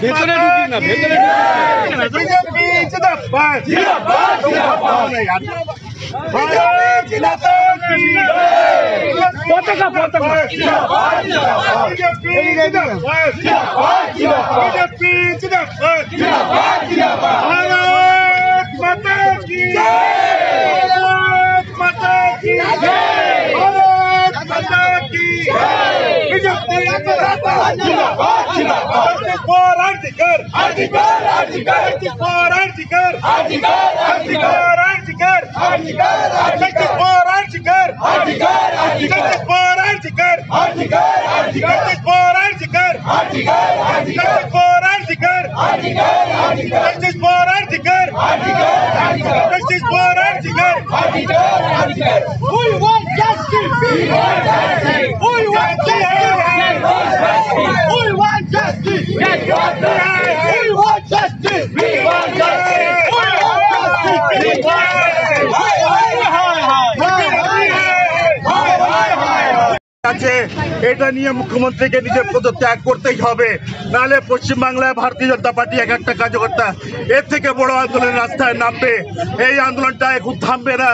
ভেতরে ঢুকি না, ভেতরে বিজেপি জিন্দাবাদ জিন্দাবাদ জিন্দাবাদ পতাকা পতাকা জিন্দাবাদ জিন্দাবাদ বিজেপি জিন্দাবাদ জিন্দাবাদ বিজেপি জিন্দাবাদ জিন্দাবাদ জিন্দাবাদ ভারত মাতা কি জয় ভারত মাতা কি জয় ভারত মাতা কি জয় বিজেপি জিন্দাবাদ জিন্দাবাদ জিন্দাবাদ for Artikar Artikar Artikar for Artikar Artikar Artikar Artikar Artikar Artikar for Artikar Artikar Artikar for Artikar Artikar Artikar for Artikar Artikar Artikar for Artikar Artikar Artikar for Artikar Artikar Artikar for Artikar Artikar Artikar we want justice we want justice we want justice we want justice we want justice we want justice we want এটা নিয়ে মুখ্যমন্ত্রীকে নিজের পদত্যাগ করতেই হবে, নাহলে পশ্চিমবাংলায় ভারতীয় জনতা পার্টি এক একটা কার্যকর্তা এর থেকে বড় আন্দোলনের রাস্তায় নামবে। এই আন্দোলনটা এখন থামবে না,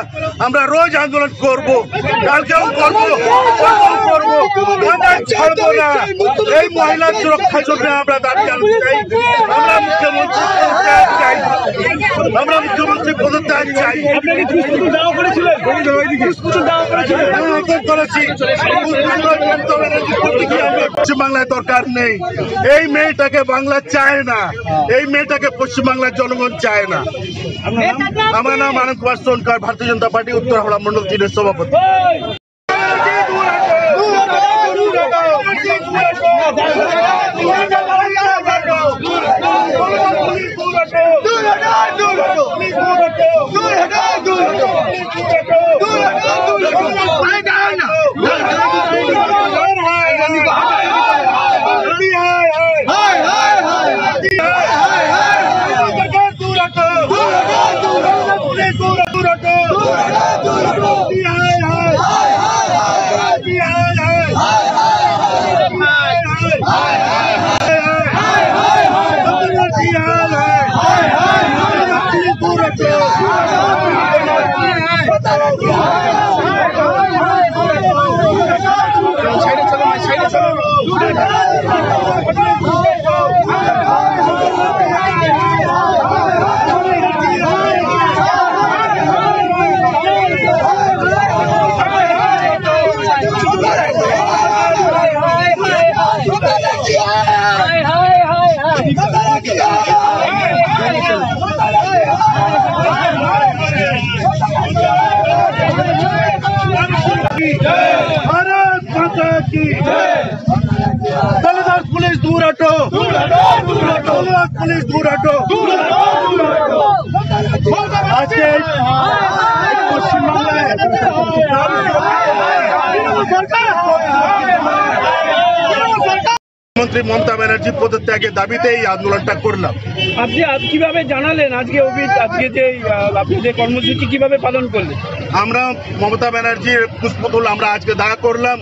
আমরা রোজ আন্দোলন করব, কালকেও করবো, ছাড়বো না। এই মহিলার সুরক্ষার জন্য আমরা দাবি জানাতে চাই, আমরা মুখ্যমন্ত্রী পদত্যাগ চাই, আমরা মুখ্যমন্ত্রী পদত্যাগ চাই। পশ্চিমবাংলায় দরকার নেই, এই মেয়েটাকে বাংলা চায় না, এই মেয়েটাকে পশ্চিমবাংলার জনগণ চায় না। আমার নাম আনন্দ কুমার সোনকার, ভারতীয় জনতা পার্টি উত্তর হাওড়া মন্ডল 3-এর সভাপতি। भारत माता की जय। दलित पुलिस दूर हटो, दलित पुलिस दूर हटो। आज के पश्चिम बांग्लाয় মুখ্যমন্ত্রী মমতা ব্যানার্জি পদত্যাগের দাবিতে এই আন্দোলনটা করলাম। আপনি কিভাবে জানালেন আজকে আজকে যে আপনি যে কর্মসূচি কিভাবে পালন করলেন? আমরা মমতা ব্যানার্জির পুষ্পতল আমরা আজকে দেখা করলাম,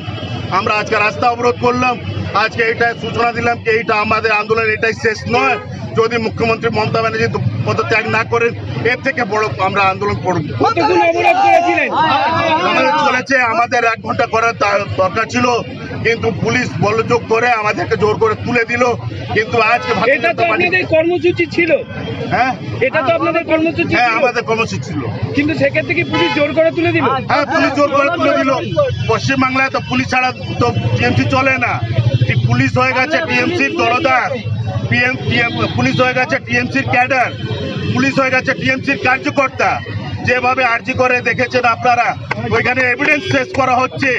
আমরা আজকে রাস্তা অবরোধ করলাম, আজকে এটা সূচনা দিলাম যে এইটা আমাদের আন্দোলন এটাই শেষ নয়, যদি মুখ্যমন্ত্রী মমতা ব্যানার্জি পদত্যাগ না করেন এর থেকে বড় আমরা আন্দোলন করব। আমাদের চলেছে, আমাদের 1 ঘন্টা করার দরকার ছিল, কিন্তু পুলিশ বলযোগ করে আমাদেরকে জোর করে তুলে দিল। কিন্তু আজকে কর্মসূচি ছিল, হ্যাঁ এটা তো আপনাদের কর্মসূচি, হ্যাঁ আমাদের কর্মসূচি ছিল, কিন্তু সেক্ষেত্রে কি পুলিশ জোর করে তুলে দিল? হ্যাঁ পুলিশ জোর করে তুলে দিল। পশ্চিমবাংলায় তো পুলিশ ছাড়া তো টিএমসি চলে না, পুলিশ হয়ে গেছে টিএমসির দলদার, পুলিশ হয়ে গেছে টিএমসির ক্যাডার, পুলিশ হয়ে গেছে টিএমসির কার্যকর্তা। যেভাবে আর্জি করে দেখেছেন আপনারা, ওইখানে এভিডেন্স শেষ করা হচ্ছে,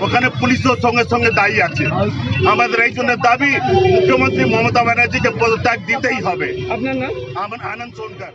ওখানে পুলিশও সঙ্গে সঙ্গে দায়ী আছে। আমাদের এই জন্য দাবি মুখ্যমন্ত্রী মমতা ব্যানার্জিকে পদত্যাগ দিতেই হবে। আপনার নাম? আনন্দ সোনকার।